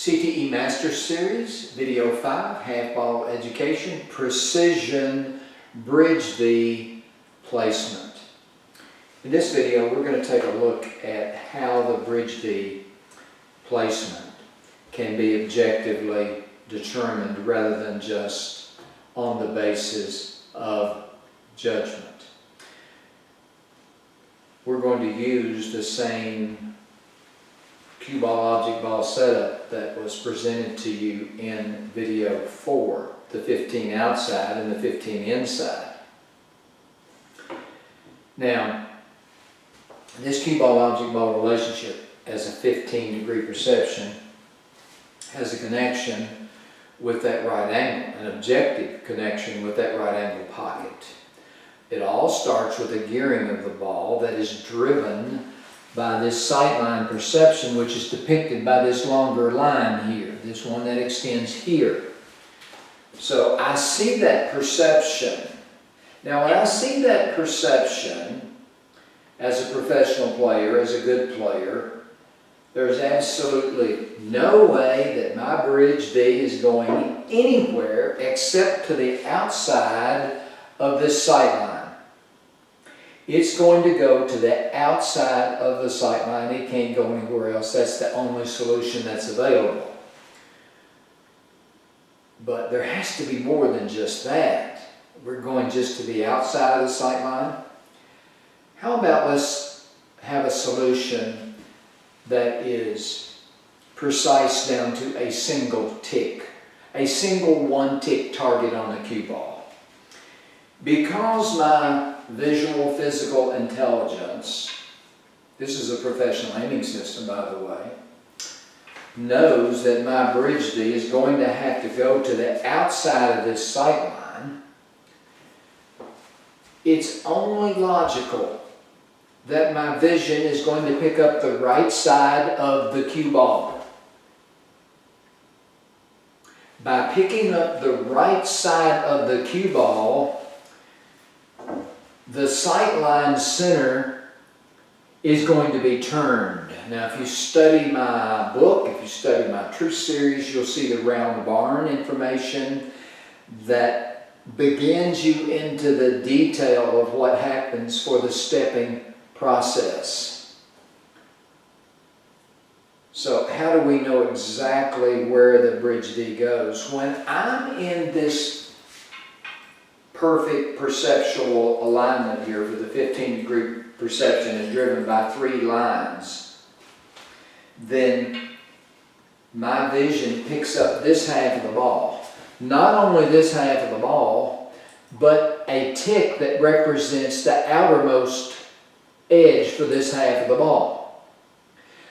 CTE Master Series, Video 5, Half Ball Education, Precision Bridge V Placement. In this video, we're going to take a look at how the Bridge V placement can be objectively determined rather than just on the basis of judgment. We're going to use the same cue ball, object ball setup that was presented to you in video 4, the 15 outside and the 15 inside. Now, this cue ball, object ball relationship as a 15-degree perception has a connection with that right angle, an objective connection with that right angle pocket. It all starts with a gearing of the ball that is driven by this sightline perception, which is depicted by this longer line here, this one that extends here. So I see that perception. Now when I see that perception as a professional player, as a good player, there's absolutely no way that my bridge V is going anywhere except to the outside of this sight line. It's going to go to the outside of the sight line. It can't go anywhere else. That's the only solution that's available. But there has to be more than just that. We're going just to the outside of the sight line. How about let's have a solution that is precise down to a single tick, a single one-tick target on the cue ball. Because my visual physical intelligence, this is a professional aiming system by the way, knows that my bridge V is going to have to go to the outside of this sight line, it's only logical that my vision is going to pick up the right side of the cue ball. By picking up the right side of the cue ball, the sight line center is going to be turned. Now if you study my book, if you study my Truth series, you'll see the round barn information that begins you into the detail of what happens for the stepping process. So how do we know exactly where the bridge V goes? When I'm in this perfect perceptual alignment here for the 15-degree perception is driven by 3 lines, then my vision picks up this half of the ball. Not only this half of the ball, but a tick that represents the outermost edge for this half of the ball.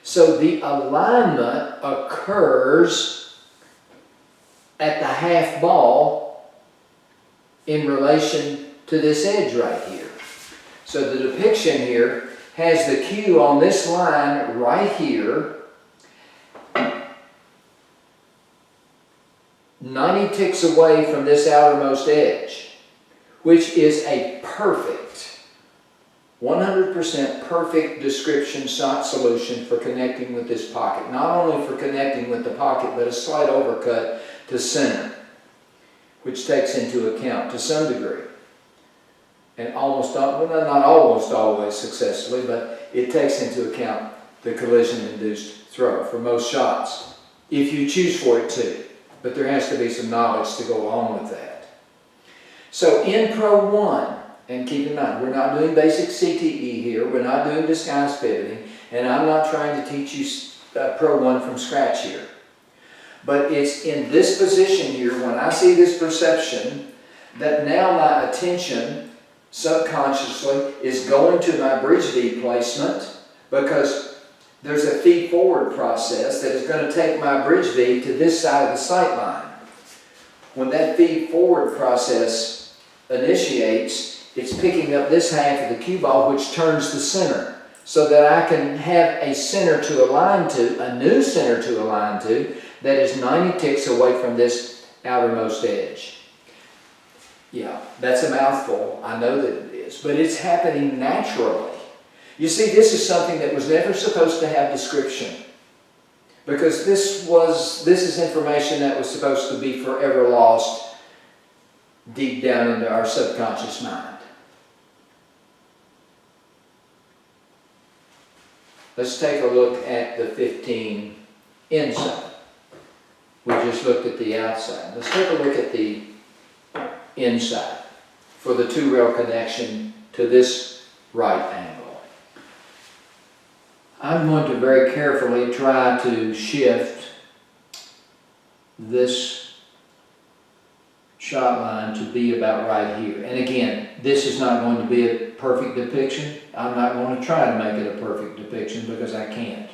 So the alignment occurs at the half ball in relation to this edge right here. So the depiction here has the cue on this line right here, 90 ticks away from this outermost edge, which is a perfect, 100% perfect description shot solution for connecting with this pocket. Not only for connecting with the pocket, but a slight overcut to center, which takes into account, to some degree, and almost, well, not almost always successfully, but it takes into account the collision-induced throw for most shots, if you choose for it to. But there has to be some knowledge to go along with that. So in Pro One, and keep in mind, we're not doing basic CTE here, we're not doing disguise pivoting, and I'm not trying to teach you Pro One from scratch here. But it's in this position here, when I see this perception, that now my attention subconsciously is going to my bridge V placement, because there's a feed forward process that is going to take my bridge V to this side of the sight line. When that feed forward process initiates, it's picking up this half of the cue ball, which turns the center, so that I can have a center to align to, a new center to align to, that is 90 ticks away from this outermost edge. Yeah, that's a mouthful. I know that it is, but it's happening naturally. You see, this is something that was never supposed to have description. Because this is information that was supposed to be forever lost deep down into our subconscious mind. Let's take a look at the 15 inside. We just looked at the outside. Let's take a look at the inside for the two-rail connection to this right angle. I'm going to very carefully try to shift this shot line to be about right here. And again, this is not going to be a perfect depiction. I'm not going to try to make it a perfect depiction because I can't.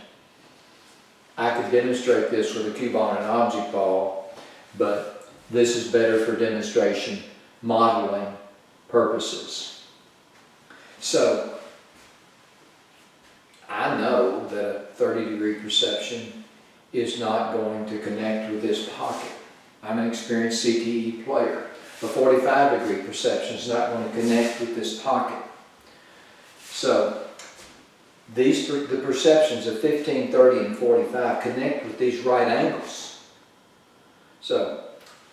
I could demonstrate this with a cue ball and an object ball, but this is better for demonstration, modeling purposes. So, I know that a 30-degree perception is not going to connect with this pocket. I'm an experienced CTE player. A 45-degree perception is not going to connect with this pocket. So, the perceptions of 15, 30, and 45 connect with these right angles. So,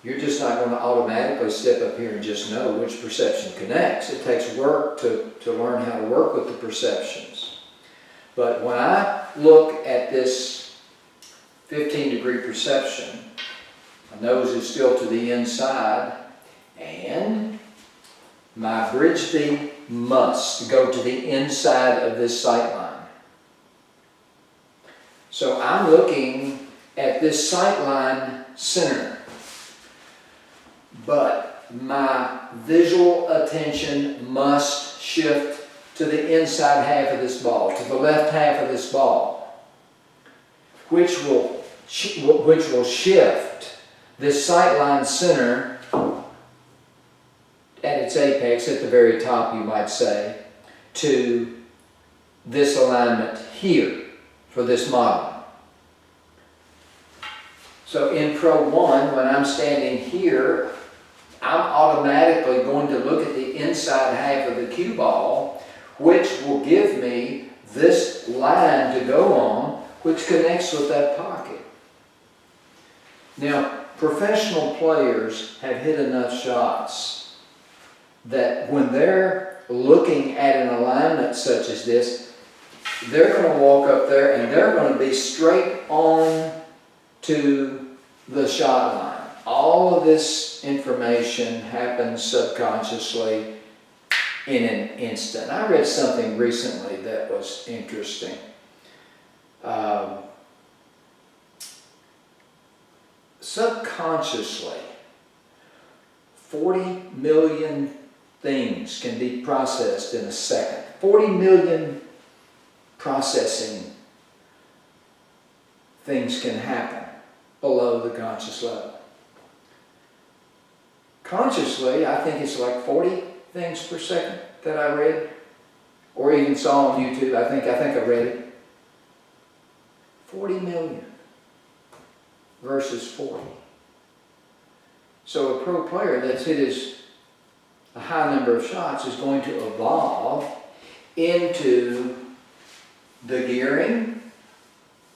you're just not going to automatically step up here and just know which perception connects. It takes work to learn how to work with the perceptions. But when I look at this 15-degree perception, my nose is still to the inside, and my bridge V must go to the inside of this sight line. So I'm looking at this sight line center, but my visual attention must shift to the inside half of this ball, to the left half of this ball, which will shift this sight line center at its apex, at the very top you might say, to this alignment here for this model. So in Pro One, when I'm standing here, I'm automatically going to look at the inside half of the cue ball, which will give me this line to go on, which connects with that pocket. Now, professional players have hit enough shots that when they're looking at an alignment such as this, they're going to walk up there and they're going to be straight on to the shot line. All of this information happens subconsciously in an instant. I read something recently that was interesting. Subconsciously, 40 million things can be processed in a second. 40 million processing things can happen below the conscious level. Consciously, I think it's like 40 things per second that I read, or even saw on YouTube. I think I read it. 40 million versus 40. So a pro player that's hit a high number of shots is going to evolve into the gearing,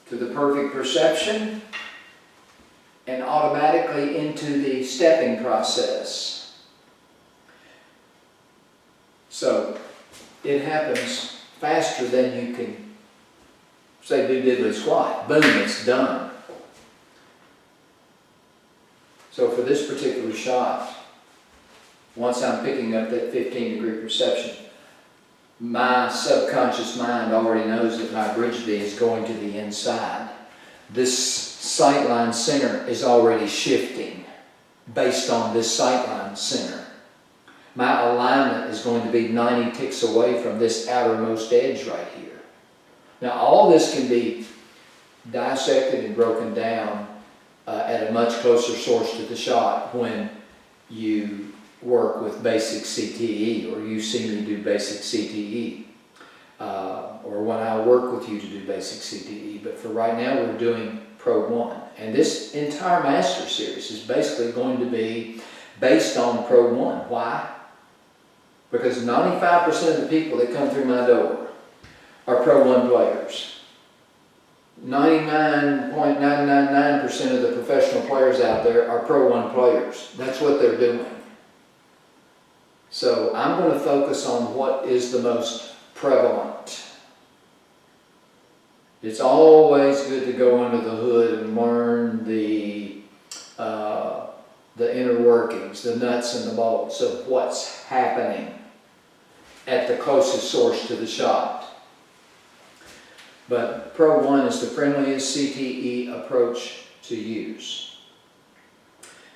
to the perfect perception, and automatically into the stepping process. So it happens faster than you can say do diddly squat. Boom, it's done. So for this particular shot, once I'm picking up that 15-degree perception, my subconscious mind already knows that my bridge V is going to the inside. This sight line center is already shifting based on this sight line center. My alignment is going to be 90 ticks away from this outermost edge right here. Now all this can be dissected and broken down at a much closer source to the shot when you work with basic CTE, or you see me do basic CTE, or when I work with you to do basic CTE. But for right now, we're doing Pro One. And this entire Master Series is basically going to be based on Pro One. Why? Because 95% of the people that come through my door are Pro One players. 99.999% of the professional players out there are Pro One players. That's what they're doing. So I'm going to focus on what is the most prevalent. It's always good to go under the hood and learn the inner workings, the nuts and the bolts of what's happening at the closest source to the shot. But Pro One is the friendliest CTE approach to use.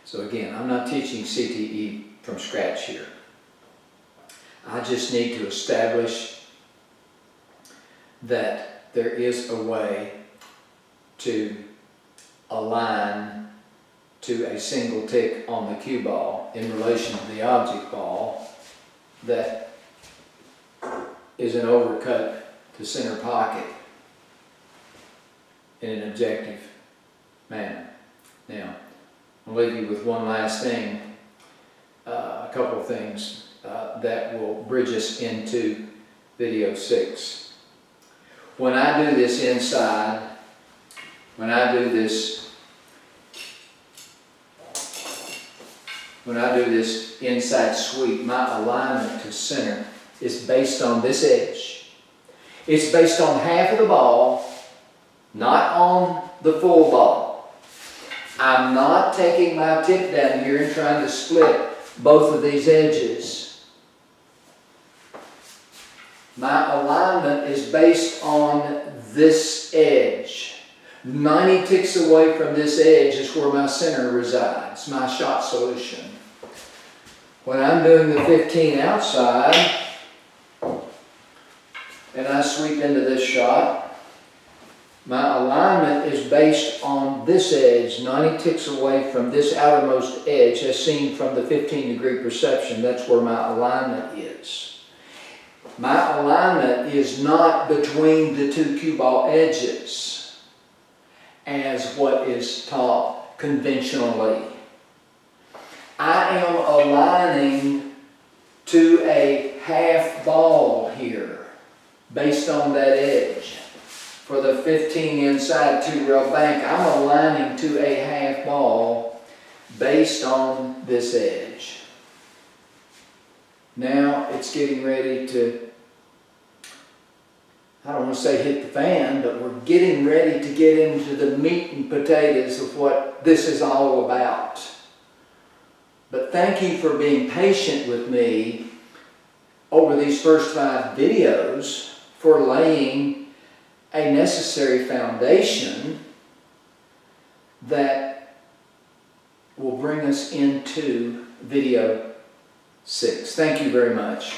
So again, I'm not teaching CTE from scratch here. I just need to establish that there is a way to align to a single tick on the cue ball in relation to the object ball that is an overcut to center pocket in an objective manner. Now, I'll leave you with one last thing, a couple of things that will bridge us into video 6. When I do this inside, when I do this inside sweep, my alignment to center is based on this edge. It's based on half of the ball, not on the full ball. I'm not taking my tip down here and trying to split both of these edges. My alignment is based on this edge. 90 ticks away from this edge is where my center resides, my shot solution. When I'm doing the 15 outside, and I sweep into this shot, my alignment is based on this edge, 90 ticks away from this outermost edge as seen from the 15-degree perception. That's where my alignment is. My alignment is not between the two cue ball edges as what is taught conventionally. I am aligning to a half ball here based on that edge. For the 15 inside 2-rail bank, I'm aligning to a half ball based on this edge. Now it's getting ready to, I don't want to say hit the fan, but we're getting ready to get into the meat and potatoes of what this is all about. But thank you for being patient with me over these first 5 videos for laying a necessary foundation that will bring us into video 6. Thank you very much.